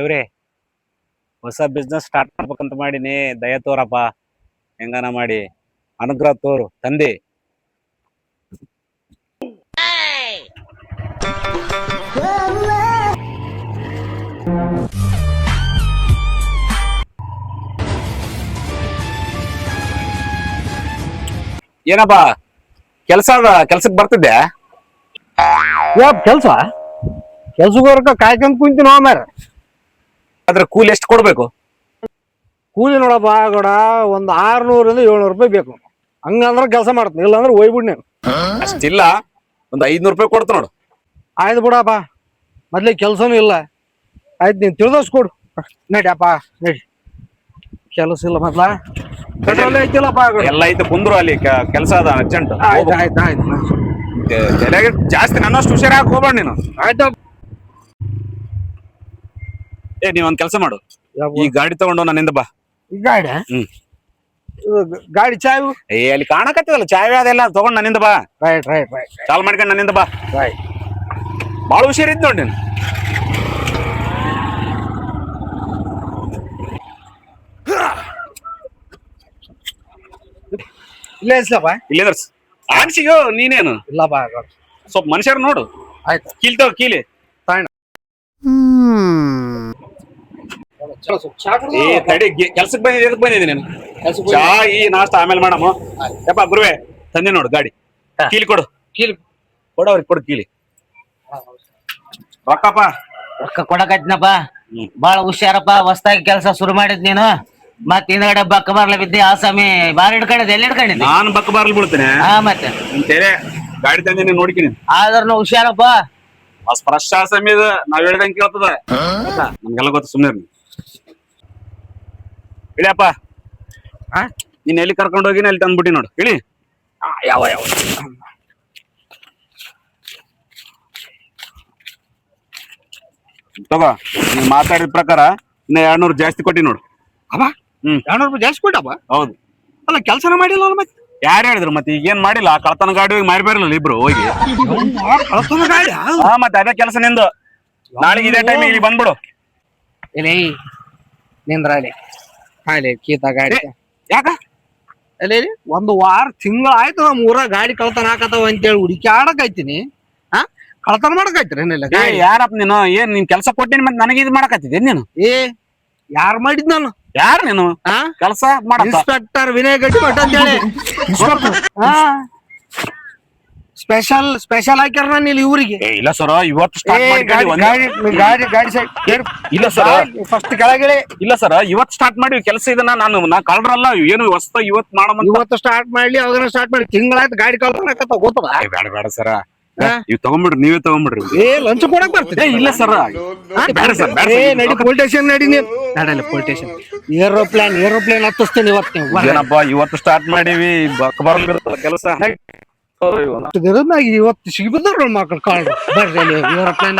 ಇವ್ರಿ ಹೊಸ business start ಮಾಡ್ಬೇಕಂತ ಮಾಡೀನಿ. ದಯ ತೋರಪ್ಪ, ಹೆಂಗನ ಮಾಡಿ ಅನುಗ್ರಹ ತೋರು ತಂದೆ. ಏನಪ್ಪ ಕೆಲ್ಸಕ್ ಬರ್ತಿದ್ದೆ? ಕೆಲ್ಸ ಕೆಲ್ಸಗೋರ್ಕ ಕಾಯ್ಕೊಂಡ್ ಕುಂತೀನಿ ಮಾರ. ಅದ್ರ ಕೂಲಿ ಎಷ್ಟು ಕೊಡ್ಬೇಕು? ಕೂಲಿ ನೋಡಪ್ಪ ಗೌಡ, ಒಂದ್ 600-700 ರೂಪಾಯಿ ಬೇಕು. ಹಂಗಂದ್ರ ಕೆಲಸ ಮಾಡ್ತೀನಿ, ಇಲ್ಲಾಂದ್ರೆ ಹೋಗ್ಬಿಡ್ ನೀನು. ಅಷ್ಟಿಲ್ಲ, ಒಂದ್ 500 ರೂಪಾಯಿ ಕೊಡ್ತು ನೋಡು. ಆಯ್ತು ಬಿಡಪ್ಪ, ಮೊದ್ಲೇ ಕೆಲ್ಸನೂ ಇಲ್ಲ. ಆಯ್ತು, ನೀನ್ ತಿಳಿದಷ್ಟು ಕೊಡು. ನಡಿಯಪ್ಪ ನಡಿ, ಕೆಲಸ ಇಲ್ಲ ಮೊದ್ಲ. ಪೆಟ್ರೋಲ್ ಐತಿಲ್ಲಪ್ಪ ಗೌಡ. ಎಲ್ಲ ಐತೆ, ಕುಂದ್ರು ಅಲ್ಲಿ ಕೆಲಸ ಅದ ಅರ್ಜೆಂಟ್. ಆಯ್ತು ಆಯ್ತು ಆಯ್ತು ತಲೆಗೆ ಜಾಸ್ತಿ ನನ್ನಷ್ಟು ಹುಷಾರಾಗಿ ಹೋಗ್ಬೇಡ ನೀನು. ಆಯ್ತು. ನೀವ್ ಒಂದ್ ಕೆಲಸ ಮಾಡು, ಈ ಗಾಡಿ ತಗೊಂಡು ನನ್ನಿಂದ ಬಾ. ಗಾಡಿ ಗಾಡಿ ಚಾವು ಅಲ್ಲಿ ಕಾಣಕತ್ತದಲ್ಲ ಚಾವಿ, ಅದೆಲ್ಲ ತಗೊಂಡ್ ನನ್ನಿಂದ ಬಾ. Right right right. ಚಾಲ್ ಮಾಡ್ಕೊಂಡು ನನ್ನಿಂದ ಬಾ. ರೈಟ್. ಬಾಳ ಹುಷಾರಿದ್ ನೋಡಿ ನೀನು. ಇಲ್ಲೇ ಇಸ್ಲಪ್ಪ. ಇಲ್ಲಿಂದ್ರ ಆಡ್ಸಿಗೋ ನೀನೇನು. ಇಲ್ಲಪ್ಪ ಸ್ವಲ್ಪ ಮನುಷ್ಯರು ನೋಡು. ಆಯ್ತು. ಕೀಲ್ತಾವ ಕೀಲಿ. ತಡಿ, ಕೆಲ್ಸಕ್ ಬಂದಿದ್ದೆ, ಎದಕ್ ಬಂದಿದ್ದೀನಿ ನೀನು? ಚಾ ಈ ನಾಷ್ಟ ಆಮೇಲೆ ಮಾಡಮ್ಮ. ಯಪ್ಪ ಗುರುವೆ, ತಂದೆ ನೋಡು ಗಾಡಿ. ಕೀಲಿ ಕೊಡು. ಕೀಲಿ ಕೊಡವ್ರಿಗೆ ಕೊಡು ಕೀಲಿ. ರೊಕ್ಕಪ್ಪ ರೊಕ್ಕ ಕೊಡಕತ್ನಪ್ಪ. ಬಾಳ ಹುಷಾರಪ್ಪ, ಹೊಸ್ದಾಗಿ ಕೆಲಸ ಶುರು ಮಾಡಿದ್ ನೀನು. ಮತ್ ಹಿಂದ್ಗಡೆ ಬಕ್ಕ ಬರ್ಲ ಬಿದ್ದಿ. ಆಸಾಮಿ ಬಾರ್ ಹಿಡ್ಕೊಂಡಿದ್ದೆ, ಎಲ್ಲಿ ಹಿಡ್ಕೊಂಡಿದ್ದೆ? ನಾನು ಬಕ್ಕ ಬಾರ್ಲಿ ಬಿಡ್ತೇನೆ. ಮತ್ತೆ ತೇರೆ ಗಾಡಿ ತಂದೆ ನೋಡ್ತೀನಿ. ಆದ್ರೂ ಹುಷಾರಪ್ಪ. ಫ್ರೆಶ್ ಆಸಾಮಿ ಇದು, ನಾವ್ ಹೇಳ್ದಂಗೆ ಕೇಳ್ತದ. ನಮ್ಗೆಲ್ಲ ಗೊತ್ತು, ಸುಮ್ಮನೆ ಇಳಿಯಪ್ಪ. ನೀನ್ ಎಲ್ಲಿ ಕರ್ಕೊಂಡು ಹೋಗಿನ ಅಲ್ಲಿ ತಂದ್ಬಿಟ್ಟಿ ನೋಡು. ಇಳಿ. ಯಾವ ಯಾವ ತಗೋ, ನೀನ್ ಮಾತಾಡಿದ ಪ್ರಕಾರ ಇನ್ನ 200 ಜಾಸ್ತಿ ಕೊಟ್ಟಿ ನೋಡು. ಅವ 200 ರೂಪಾಯಿ ಜಾಸ್ತಿ ಕೊಟ್ಟಪ್ಪ. ಹೌದು. ಅಲ್ಲ ಕೆಲ್ಸನ ಮಾಡಿಲ್ಲ ಮತ್ತೆ. ಯಾರು ಹೇಳಿದ್ರು? ಮತ್ತೆ ಈಗೇನ್ ಮಾಡಿಲ್ಲ, ಕಳ್ತನ ಗಾಡಿ ಹೋಗಿ ಮಾರಿಬಾರಲ್ಲ ಇಬ್ರು ಹೋಗಿ. ಕಳ್ತನ ಗಾಡಿ? ಮತ್ತೆ ಅದೇ ಕೆಲಸ ನಿಂದು. ನಾಳೆಗೆ ಇದೇ ಟೈಮ್ ಇಲ್ಲಿ ಬಂದ್ಬಿಡು. ಇಲ್ಲಿ ನಿಂದ್ರ ಅಲ್ಲಿ ಅಲ್ಲಿ ಕೀತ ಗಾಡಿ. ಯಾಕ ಅಲ್ಲಿ ಒಂದು ವಾರ ತಿಂಗಳ ಆಯ್ತು ನಮ್ಮ ಊರಾಗ ಗಾಡಿ ಕಳ್ತನ ಹಾಕತಾವ ಅಂತೇಳಿ ಹುಡುಕ್ಯಾಡಕೈತೀನಿ. ಕಳ್ತನ ಮಾಡಕೈತ್ರಿ ಏನಿಲ್ಲ. ಯಾರಪ್ಪ ನೀನು? ಏನ್ ನೀನ್ ಕೆಲಸ ಕೊಟ್ಟಿನಿ ಮತ್ತೆ ನನಗೆ ಇದು ಮಾಡಕತ್ತಿದ್ದೆ ನೀನು? ಯಾರು ಮಾಡಿದ್ ನಾನು? ಯಾರು ನೀನು? ಕೆಲಸ ಮಾಡ ಇನ್ಸ್ಪೆಕ್ಟರ್ ವಿನಯ್ ಗಟ್ಟಿಮಠ ಅಂತ ಹೇಳಿ. ಸ್ಪೆಷಲ್ ಹಾಕ್ಯಾರ ನಾನು ಇಲ್ಲಿ ಊರಿಗೆ. ಇಲ್ಲ ಸರ್, ಇವತ್ತು ಸ್ಟಾರ್ಟ್ ಇಲ್ಲ ಸರ್, ಫಸ್ಟ್ ಕೆಳಗಡೆ. ಇಲ್ಲ ಸರ್, ಇವತ್ತು ಸ್ಟಾರ್ಟ್ ಮಾಡಿ ಕೆಲಸ. ಇದನ್ನ ನಾ ಕಳ್ರಲ್ಲ, ಏನು ಹೊಸ್ತ ಇವತ್ತು ಮಾಡಮ್ಮ. ಇವತ್ತು ಸ್ಟಾರ್ಟ್ ಮಾಡ್ಲಿ, ಅವಾಗ ಸ್ಟಾರ್ಟ್ ಮಾಡಿ ತಿಂಗಳಾಯ್ತು ಗಾಡಿ ಕಳ್ಕೊಳಕತ್ತ ಗೊತ್ತದ. ಬೇಡ ಬೇಡ ಸರ್, ಇವ್ ತಗೊಂಡ್ಬಿಡ್ರಿ, ನೀವೇ ತಗೊಂಡ್ಬಿಡ್ರಿ. ಲಂಚ ಕೊಡಕ್ ಬರ್ತೀರಿ? ಇಲ್ಲ ಸರ್, ಬೇಡ ಸರ್. ನಡಿ ಪೊಲೀಸ್ ಸ್ಟೇಷನ್ ನಡಿ. ನೀನು ಪೊಲೀಸ್ ಸ್ಟೇಷನ್. ಏರೋಪ್ಲೇನ್ ಹತ್ತಿಸ್ತೇನೆ ಇವತ್ತು. ಏನಪ್ಪ, ಇವತ್ತು ಸ್ಟಾರ್ಟ್ ಮಾಡೀವಿ, ಬರಲ್ಲ ಕೆಲಸ. ಇವತ್ತು ಸಿಗ್ಬಿದ್ದಾರ ಮಕ್ಕಳು ಕಾಳು ಬರ್ರಿ ಏರೋಪ್ಲೇನ್.